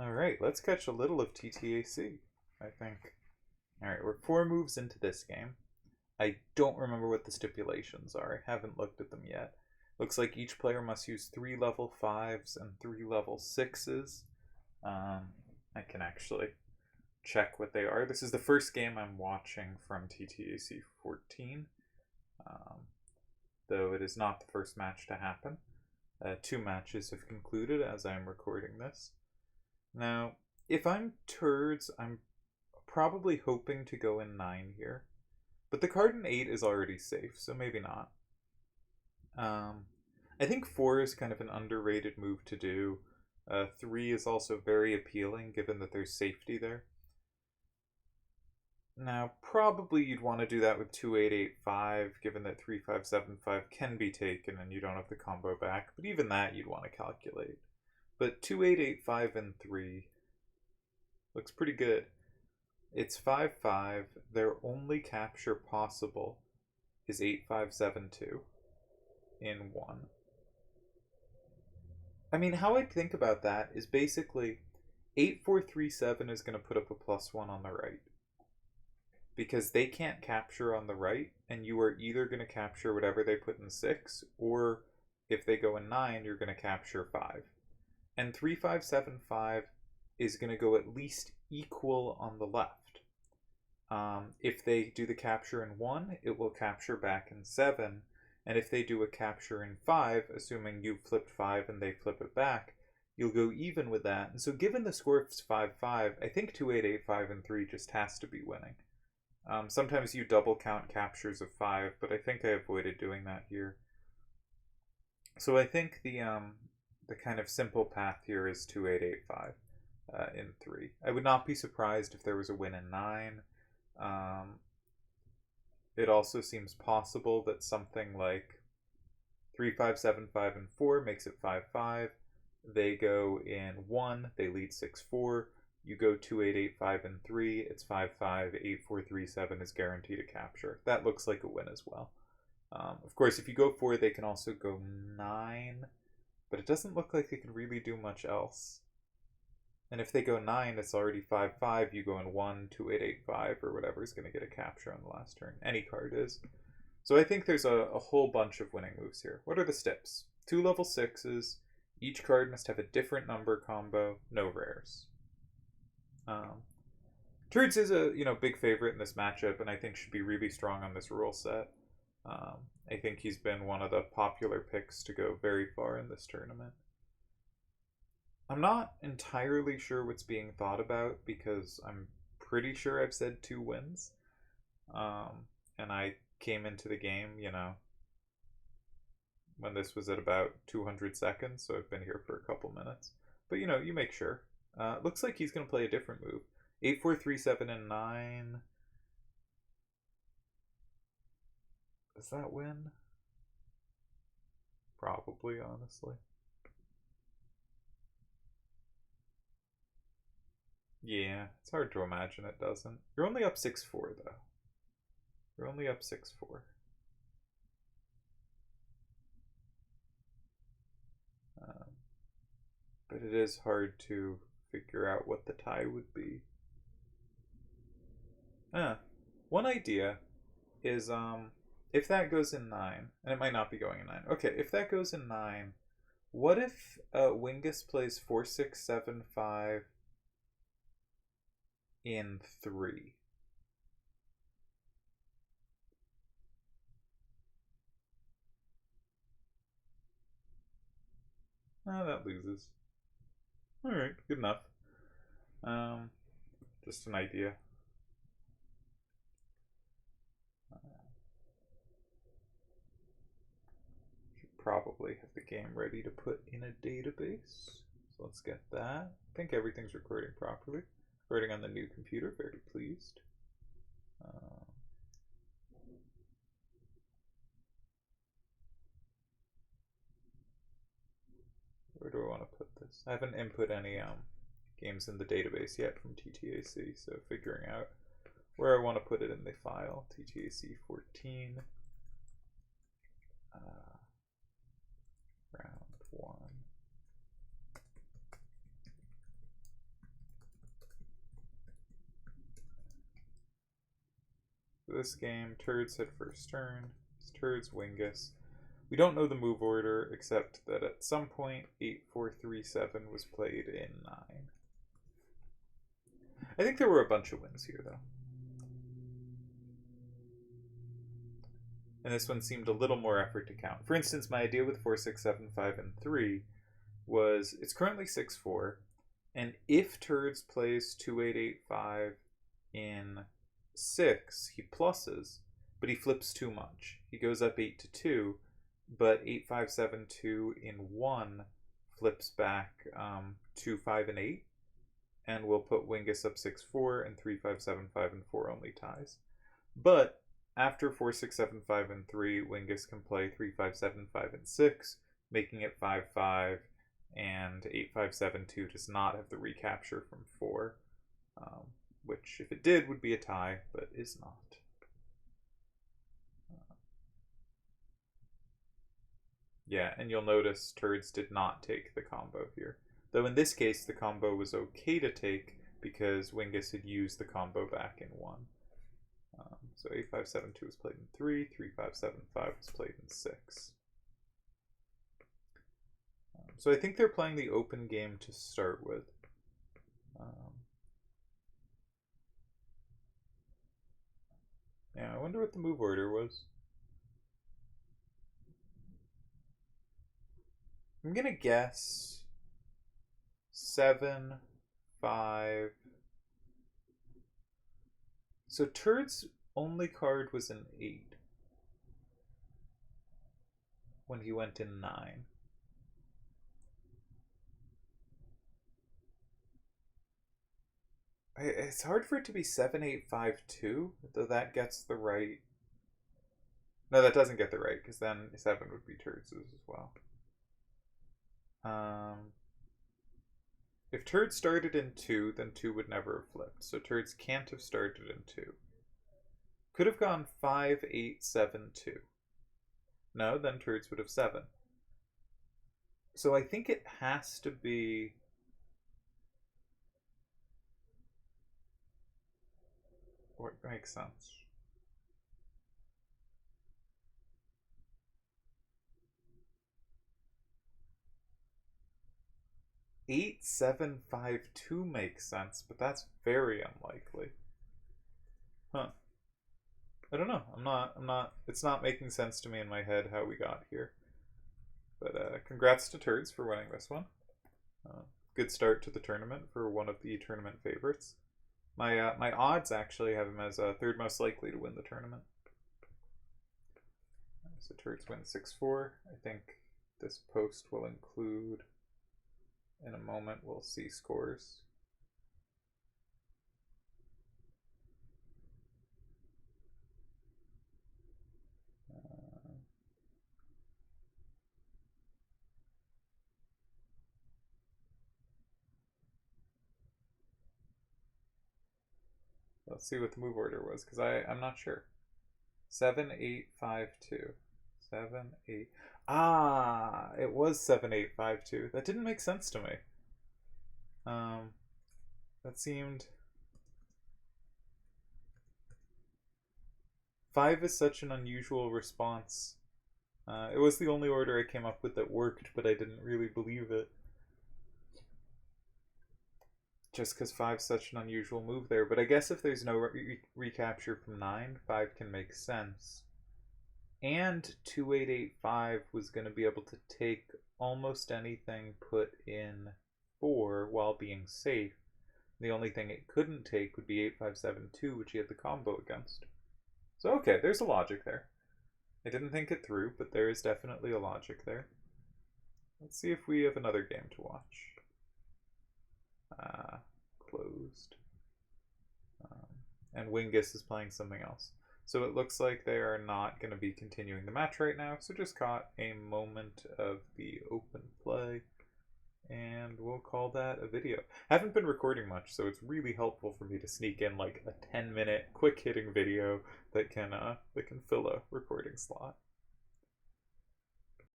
Alright, let's catch a little of TTAC, I think. Alright, we're 4 moves into this game. I don't remember what the stipulations are. I haven't looked at them yet. Looks like each player must use 3 level 5s and 3 level 6s. I can actually check what they are. This is the first game I'm watching from TTAC14. Though it is not the first match to happen. 2 matches have concluded as I'm recording this. Now, if I'm Turdz, I'm probably hoping to go in 9 here. But the card in 8 is already safe, so maybe not. I think 4 is kind of an underrated move to do. 3 is also very appealing, given that there's safety there. Now, probably you'd want to do that with 2885, given that 3575 can be taken and you don't have the combo back. But even that you'd want to calculate. But 2885 and 3 looks pretty good. It's 5-5. Their only capture possible is 8572 in 1. I mean, how I think about that is basically 8437 is going to put up a +1 on the right. Because they can't capture on the right, and you are either going to capture whatever they put in 6, or if they go in 9, you're going to capture 5. And 3575 is going to go at least equal on the left. If they do the capture in 1, it will capture back in 7. And if they do a capture in 5, assuming you flipped 5 and they flip it back, you'll go even with that. And so given the score is 5-5, I think 2885 and 3 just has to be winning. Sometimes you double count captures of 5, but I think I avoided doing that here. So I think the kind of simple path here is 2885 in 3. I would not be surprised if there was a win in 9. It also seems possible that something like 3575 and 4 makes it 5-5. They go in 1, they lead 6-4. You go 2885 and 3, it's 5-5, 8437 is guaranteed a capture. That looks like a win as well. Of course, if you go 4, they can also go 9, but it doesn't look like they can really do much else. And if they go 9, it's already 5-5, you go in 1, 2885, or whatever is going to get a capture on the last turn. Any card is. So I think there's a whole bunch of winning moves here. What are the steps? 2 level 6s, each card must have a different number combo, no rares. Turdz is a big favorite in this matchup, and I think should be really strong on this rule set. I think he's been one of the popular picks to go very far in this tournament. I'm not entirely sure what's being thought about because I'm pretty sure I've said 2 wins. And I came into the game, when this was at about 200 seconds, so I've been here for a couple minutes. But you make sure. Looks like he's going to play a different move. 8437 and 9. Does that win? Probably, honestly. Yeah, it's hard to imagine it doesn't. You're only up 6-4, though. You're only up 6-4. But it is hard to figure out what the tie would be. One idea is if that goes in 9, and it might not be going in 9. Okay, if that goes in 9, what if Wingus plays 4675 in 3? That loses. Alright, good enough. Just an idea. Should probably have the game ready to put in a database. So let's get that. I think everything's recording properly. Recording on the new computer, very pleased. Where do I want to put this? I haven't input any games in the database yet from TTAC, so figuring out where I want to put it in the file. TTAC14 round 1. this game, Turdz had first turn. It's Turdz, Wingus. We don't know the move order, except that at some point 8-4-3-7 was played in 9. I think there were a bunch of wins here, though. And this one seemed a little more effort to count. For instance, my idea with 4, 6, 7, 5, and 3 was it's currently 6-4, and if Turdz plays 2, 8, 8, 5 in 6, he pluses, but he flips too much. He goes up 8-2, but 8, 5, 7, 2 in 1 flips back 2, 5, and 8, and we'll put Wingus up 6-4, and 3, 5, 7, 5, and 4 only ties. But after 4, 6, 7, 5, and 3, Wingus can play 3, 5, 7, 5, and 6, making it 5, 5, and 8, 5, 7, 2 does not have the recapture from 4, which, if it did, would be a tie, but is not. Yeah, and you'll notice Turdz did not take the combo here. Though in this case, the combo was okay to take because Wingus had used the combo back in 1. So 8, 5, 7, 2 was played in 3, 3, 5, 7, 5 was played in 6. So I think they're playing the open game to start with. Yeah, I wonder what the move order was. I'm gonna guess 7, 5. So Turd's only card was an 8 when he went in 9. It's hard for it to be 7, 8, 5, 2, though that gets the right. No, that doesn't get the right, because then 7 would be Turdz's as well. If Turdz started in 2, then 2 would never have flipped, so Turdz can't have started in 2. Could have gone 5, 8, 7, 2. No, then Turdz would have 7. So I think it has to be... What makes sense? Eight, 7, 5, 2 makes sense, but that's very unlikely. Huh. I don't know. I'm not, it's not making sense to me in my head how we got here. But congrats to Turdz for winning this one. Good start to the tournament for one of the tournament favorites. My odds actually have him as third most likely to win the tournament. So Turdz wins 6-4. I think this post will include, in a moment, we'll see scores. Let's see what the move order was, because I'm not sure. 7, 8, 5, 2. 7, 8. Ah, it was 7, 8, 5, 2. That didn't make sense to me. That seemed... 5 is such an unusual response. It was the only order I came up with that worked, but I didn't really believe it. Just because 5's such an unusual move there. But I guess if there's no recapture from 9, 5 can make sense. And 2885 was going to be able to take almost anything put in 4 while being safe. The only thing it couldn't take would be 8572, which he had the combo against. So okay, there's a logic there. I didn't think it through, but there is definitely a logic there. Let's see if we have another game to watch. Closed. And Wingus is playing something else. So it looks like they are not going to be continuing the match right now, so just caught a moment of the open play, and we'll call that a video. Haven't been recording much, so it's really helpful for me to sneak in like a 10-minute quick-hitting video that can fill a recording slot.